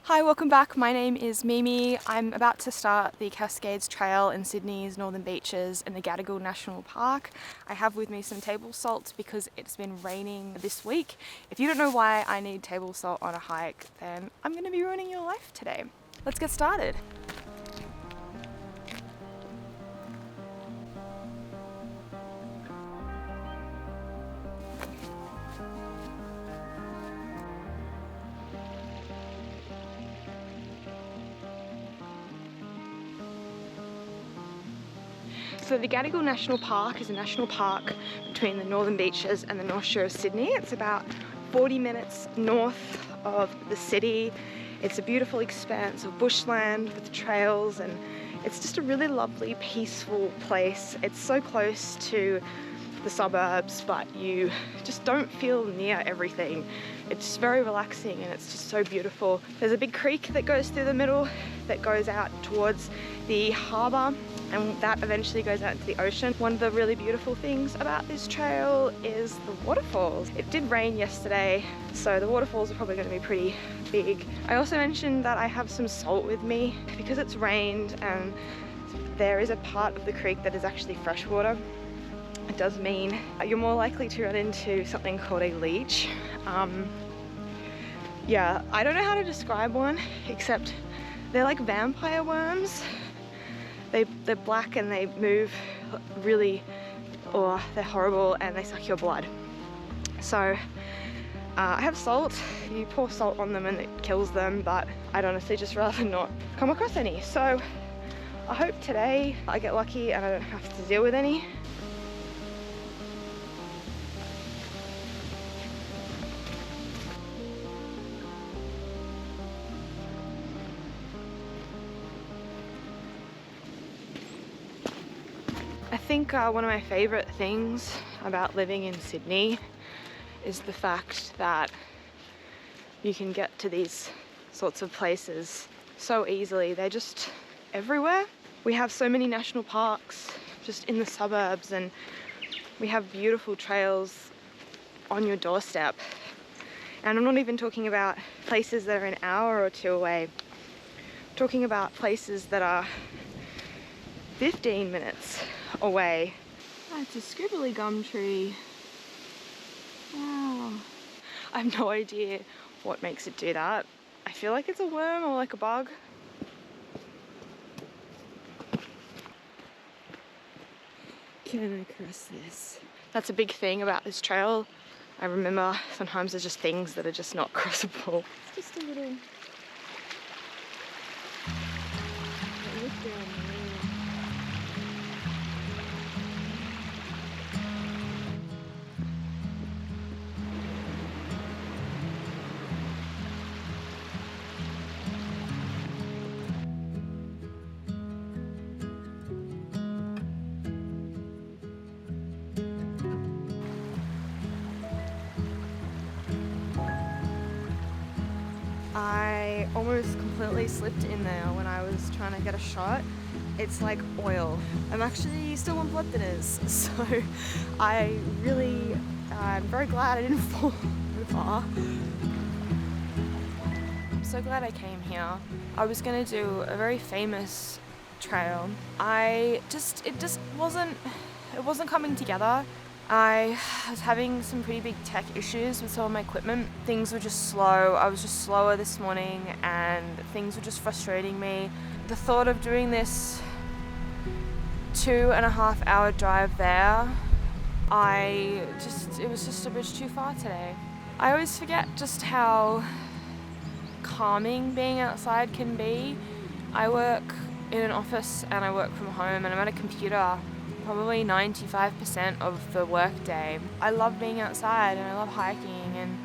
Hi, welcome back. My name is Mimi. I'm about to start the Cascades Trail in Sydney's Northern Beaches in the Garigal National Park. I have with me some table salt because it's been raining this week. If you don't know why I need table salt on a hike, then I'm going to be ruining your life today. Let's get started. So the Garigal National Park is a national park between the Northern Beaches and the North Shore of Sydney. It's about 40 minutes north of the city. It's a beautiful expanse of bushland with trails, and it's just a really lovely, peaceful place. It's so close to the suburbs, but you just don't feel near everything. It's very relaxing and it's just so beautiful. There's a big creek that goes through the middle that goes out towards the harbour, and that eventually goes out into the ocean. One of the really beautiful things about this trail is the waterfalls. It did rain yesterday, so the waterfalls are probably going to be pretty big. I also mentioned that I have some salt with me because it's rained and there is a part of the creek that is actually freshwater. It does mean you're more likely to run into something called a leech. Yeah, I don't know how to describe one, except they're like vampire worms. They're black and they move really, or they're horrible and they suck your blood. So I have salt. You pour salt on them and it kills them, but I'd honestly just rather not come across any. So I hope today I get lucky and I don't have to deal with any. I think one of my favourite things about living in Sydney is the fact that you can get to these sorts of places so easily. They're just everywhere. We have so many national parks just in the suburbs, and we have beautiful trails on your doorstep. And I'm not even talking about places that are an hour or two away. I'm talking about places that are 15 minutes away. Oh, it's a scribbly gum tree. Wow. I have no idea what makes it do that. I feel like it's a worm or like a bug. Can I cross this? That's a big thing about this trail. I remember sometimes there's just things that are just not crossable. It's just a little... Look down there. I almost completely slipped in there when I was trying to get a shot. It's like oil. I'm actually still on blood thinners, so I'm very glad I didn't fall too far. I'm so glad I came here. I was gonna do a very famous trail. It wasn't coming together. I was having some pretty big tech issues with some of my equipment. Things were just slow. I was just slower this morning and things were just frustrating me. The thought of doing this 2.5 hour drive there, it was just a bridge too far today. I always forget just how calming being outside can be. I work in an office and I work from home and I'm at a computer probably 95% of the work day. I love being outside and I love hiking, and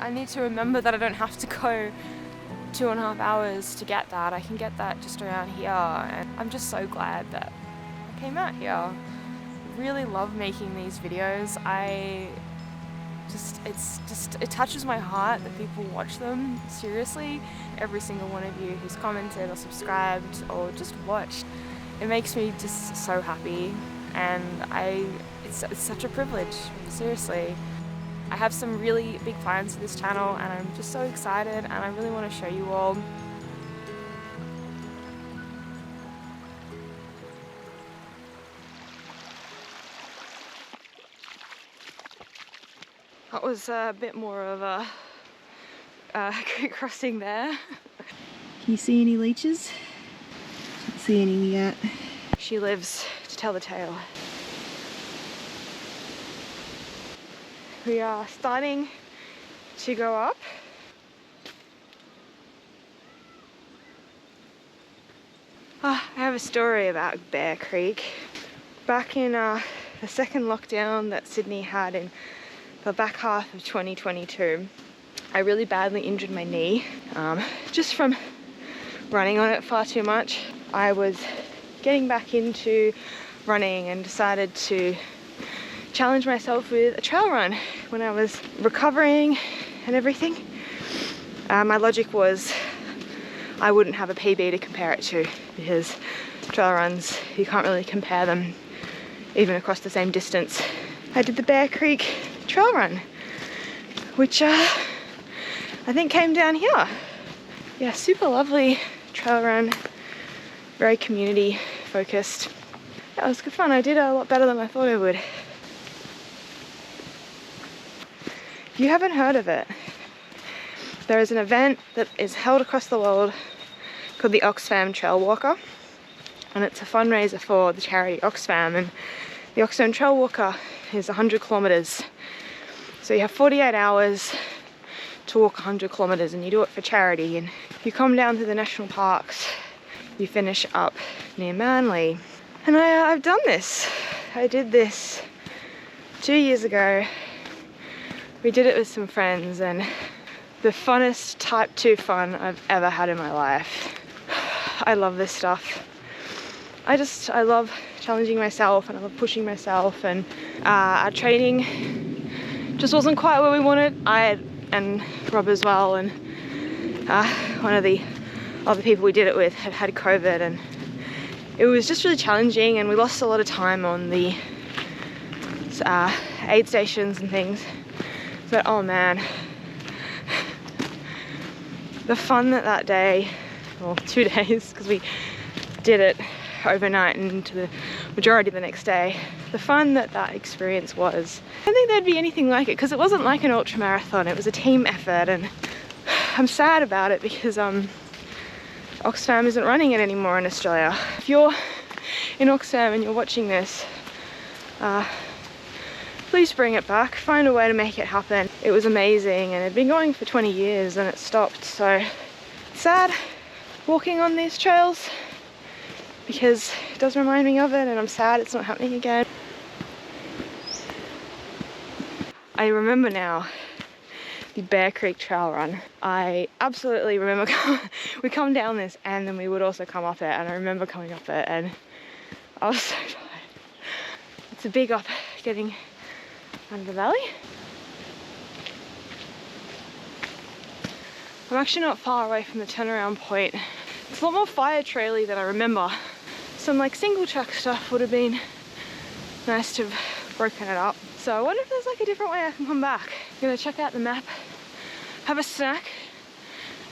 I need to remember that I don't have to go 2.5 hours to get that. I can get that just around here, and I'm just so glad that I came out here. I really love making these videos. It touches my heart that people watch them. Seriously, every single one of you who's commented or subscribed or just watched. It makes me just so happy, and it's such a privilege, seriously. I have some really big plans for this channel and I'm just so excited and I really want to show you all. That was a bit more of a creek crossing there. Can you see any leeches? Can't see any yet. She lives to tell the tale. We are starting to go up. I have a story about Bear Creek. Back in the second lockdown that Sydney had in the back half of 2022, I really badly injured my knee just from running on it far too much. I was getting back into running and decided to challenge myself with a trail run when I was recovering and everything. My logic was I wouldn't have a PB to compare it to, because trail runs, you can't really compare them even across the same distance. I did the Bear Creek Trail Run, which I think came down here. Yeah, super lovely trail run, very community focused. Yeah, it was good fun. I did a lot better than I thought I would. If you haven't heard of it, there is an event that is held across the world called the Oxfam Trail Walker, and it's a fundraiser for the charity Oxfam, and the Oxfam Trail Walker is 100 kilometers. So you have 48 hours to walk 100 kilometers and you do it for charity, and you come down to the national parks, you finish up near Manly. And I've done this. I did this 2 years ago. We did it with some friends and the funnest type 2 fun I've ever had in my life. I love this stuff. I love challenging myself and I love pushing myself, and our training just wasn't quite where we wanted. And Rob as well, and one of the other people we did it with had COVID, and it was just really challenging and we lost a lot of time on the aid stations and things. But oh man, the fun that day, well 2 days, because we did it overnight and into the majority of the next day, the fun that experience was. I don't think there'd be anything like it, because it wasn't like an ultra marathon, it was a team effort, and I'm sad about it because Oxfam isn't running it anymore in Australia. If you're in Oxfam and you're watching this, please bring it back, find a way to make it happen. It was amazing and it had been going for 20 years and it stopped, so sad walking on these trails because it does remind me of it, and I'm sad it's not happening again. I remember now the Bear Creek Trail Run. I absolutely remember we come down this and then we would also come up it, and I remember coming up it and I was so tired. It's a big up getting out of the valley. I'm actually not far away from the turnaround point. It's a lot more fire traily than I remember. Some like single track stuff would have been nice to have broken it up. So I wonder if there's like a different way I can come back. I'm gonna check out the map, have a snack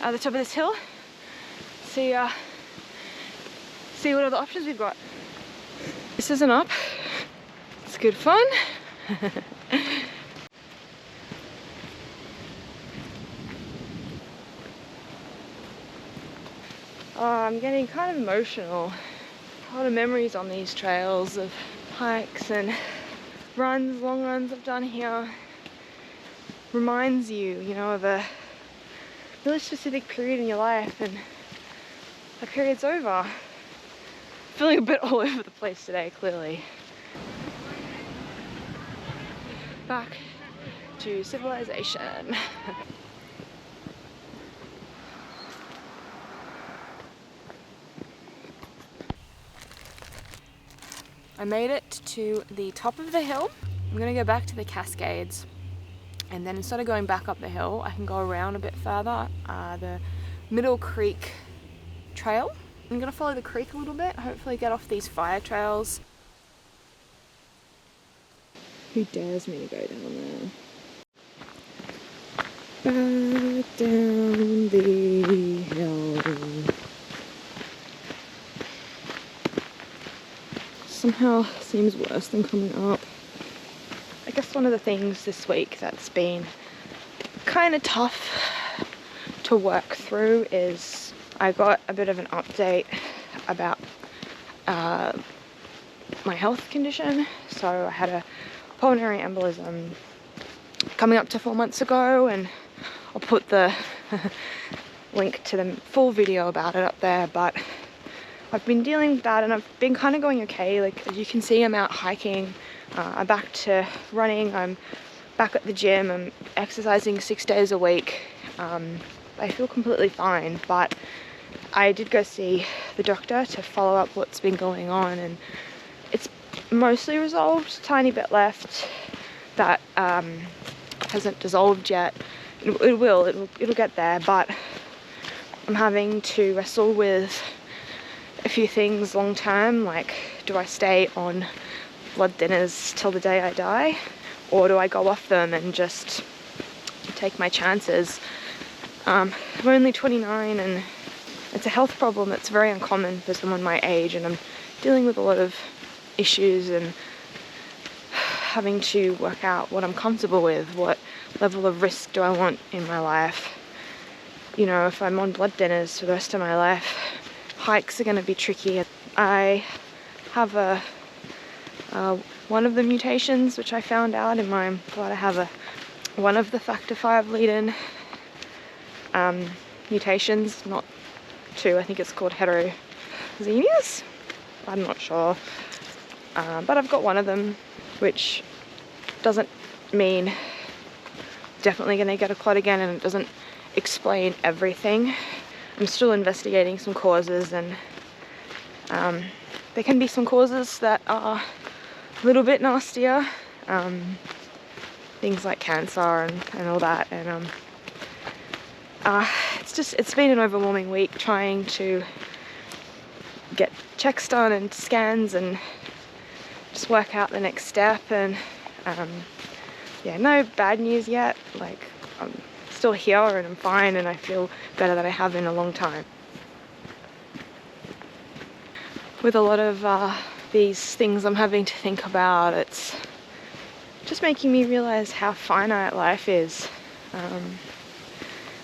at the top of this hill, see what other options we've got. This isn't up. It's good fun. I'm getting kind of emotional. A lot of memories on these trails of hikes and runs, long runs I've done here. Reminds you, you know, of a really specific period in your life, and that period's over. Feeling a bit all over the place today, clearly. Back to civilization. I made it to the top of the hill. I'm gonna go back to the Cascades, and then instead of going back up the hill, I can go around a bit further, the Middle Creek Trail. I'm gonna follow the creek a little bit, hopefully get off these fire trails. Who dares me to go down there? Back down the hill. Somehow seems worse than coming up. I guess one of the things this week that's been kind of tough to work through is I got a bit of an update about my health condition. So I had a pulmonary embolism coming up to 4 months ago, and I'll put the link to the full video about it up there, but I've been dealing with that and I've been kind of going okay. Like, as you can see, I'm out hiking, I'm back to running, I'm back at the gym, I'm exercising 6 days a week. I feel completely fine, but I did go see the doctor to follow up what's been going on, and it's mostly resolved, tiny bit left that hasn't dissolved yet. It'll get there, but I'm having to wrestle with a few things long term, like, do I stay on blood thinners till the day I die, or do I go off them and just take my chances? I'm only 29 and it's a health problem that's very uncommon for someone my age, and I'm dealing with a lot of issues and having to work out what I'm comfortable with, what level of risk do I want in my life. You know, if I'm on blood thinners for the rest of my life, hikes are going to be tricky. I have one of the mutations, which I found out in my blood. I have one of the factor V Leiden mutations, not two. I think it's called heterozygous. I'm not sure, but I've got one of them, which doesn't mean definitely going to get a clot again, and it doesn't explain everything. I'm still investigating some causes, and there can be some causes that are a little bit nastier, things like cancer and all that, and it's been an overwhelming week trying to get checks done and scans and just work out the next step. And yeah, no bad news yet. Like, I'm still here and I'm fine, and I feel better than I have in a long time. With a lot of these things I'm having to think about, it's just making me realize how finite life is,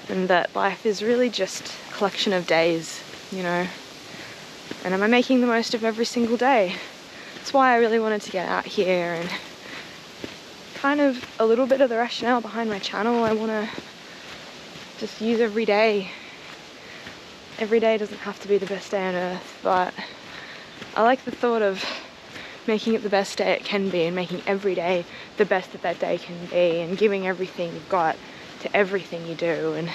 and that life is really just a collection of days, you know, and am I making the most of every single day? That's why I really wanted to get out here, and kind of a little bit of the rationale behind my channel. I want to just use every day. Every day doesn't have to be the best day on earth, but I like the thought of making it the best day it can be, and making every day the best that day can be, and giving everything you've got to everything you do. And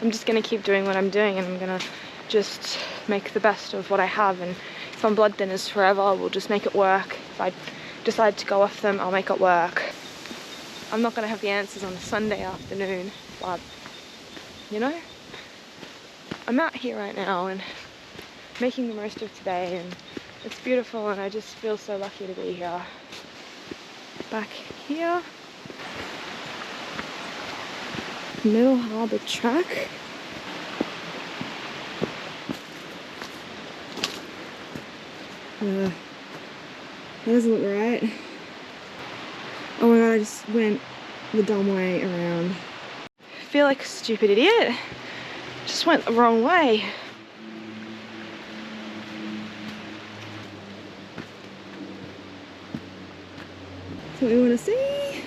I'm just going to keep doing what I'm doing, and I'm going to just make the best of what I have. And if I'm blood thinners forever, we'll just make it work. If I decide to go off them, I'll make it work. I'm not going to have the answers on a Sunday afternoon, but, you know, I'm out here right now and making the most of today, and it's beautiful, and I just feel so lucky to be here. Back here, Middle Harbour track. That doesn't look right. Oh my god, I just went the dumb way around. I feel like a stupid idiot. Just went the wrong way. That's what we want to see.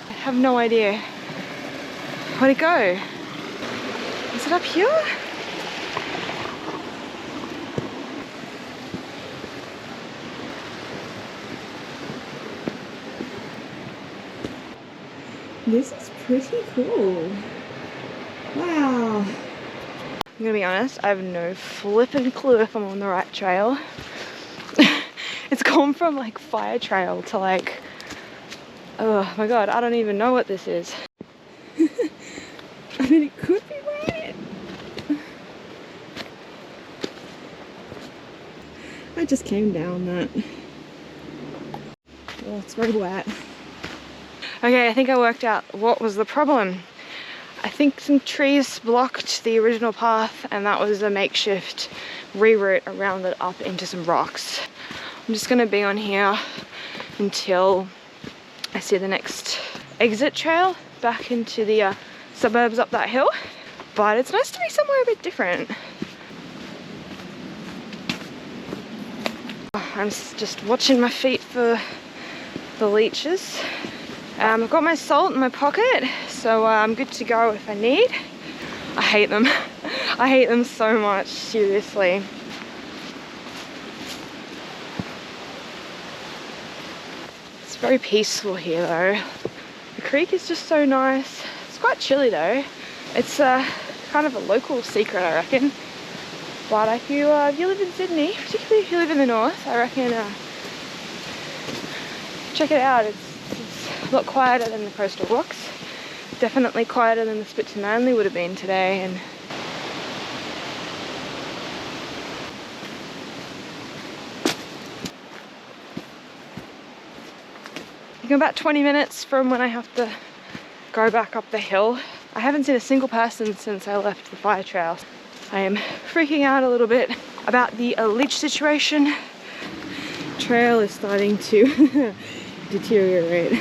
I have no idea. Where'd it go? Is it up here? This is pretty cool. Wow. I'm gonna be honest, I have no flippin' clue if I'm on the right trail. It's gone from like fire trail to like, oh my god, I don't even know what this is. I mean, it could be right. just came down that. Oh, it's very wet. Okay, I think I worked out what was the problem. I think some trees blocked the original path, and that was a makeshift reroute around it up into some rocks. I'm just gonna be on here until I see the next exit trail back into the suburbs up that hill. But it's nice to be somewhere a bit different. I'm just watching my feet for the leeches. I've got my salt in my pocket, so I'm good to go if I need. I hate them. I hate them so much, seriously. It's very peaceful here though. The creek is just so nice. It's quite chilly though. It's kind of a local secret, I reckon. But if you live in Sydney, particularly if you live in the north, I reckon check it out. It's a lot quieter than the coastal rocks. Definitely quieter than the spit to Manly would have been today. And I think I'm about 20 minutes from when I have to go back up the hill. I haven't seen a single person since I left the fire trail. I am freaking out a little bit about the leech situation. Trail is starting to deteriorate.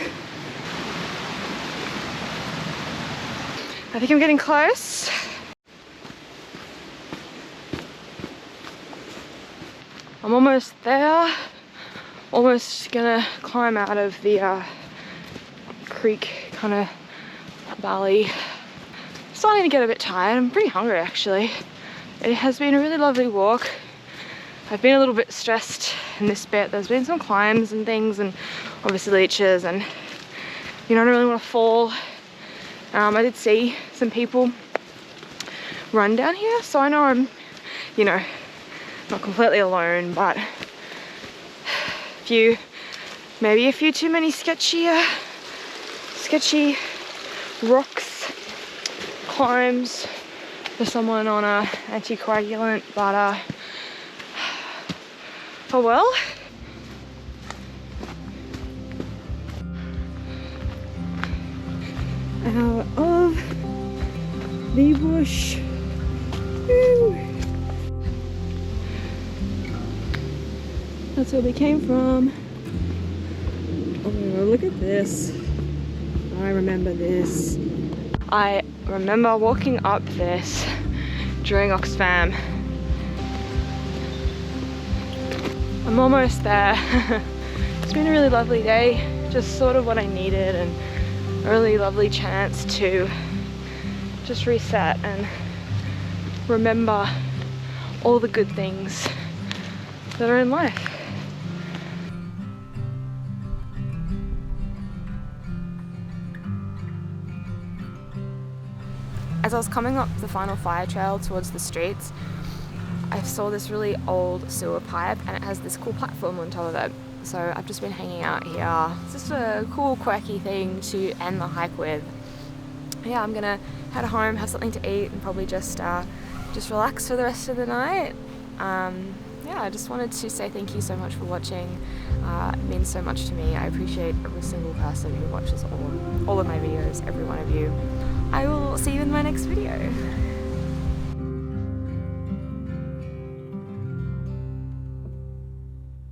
I think I'm getting close. I'm almost there. Almost gonna climb out of the creek kind of valley. Starting to get a bit tired. I'm pretty hungry actually. It has been a really lovely walk. I've been a little bit stressed in this bit. There's been some climbs and things, and obviously leeches, and you know, I don't really want to fall. I did see some people run down here, so I know I'm, you know, not completely alone, but maybe a few too many sketchy rocks, climbs for someone on a anticoagulant, but oh well. Out of the bush. Woo. That's where we came from. Oh, look at this. I remember this. I remember walking up this during Oxfam. I'm almost there. It's been a really lovely day, just sort of what I needed, and a really lovely chance to just reset and remember all the good things that are in life. As I was coming up the final fire trail towards the streets, I saw this really old sewer pipe, and it has this cool platform on top of it. So I've just been hanging out here. It's just a cool, quirky thing to end the hike with. Yeah, I'm gonna head home, have something to eat, and probably just relax for the rest of the night. Yeah, I just wanted to say thank you so much for watching. It means so much to me. I appreciate every single person who watches all of my videos, every one of you. I will see you in my next video.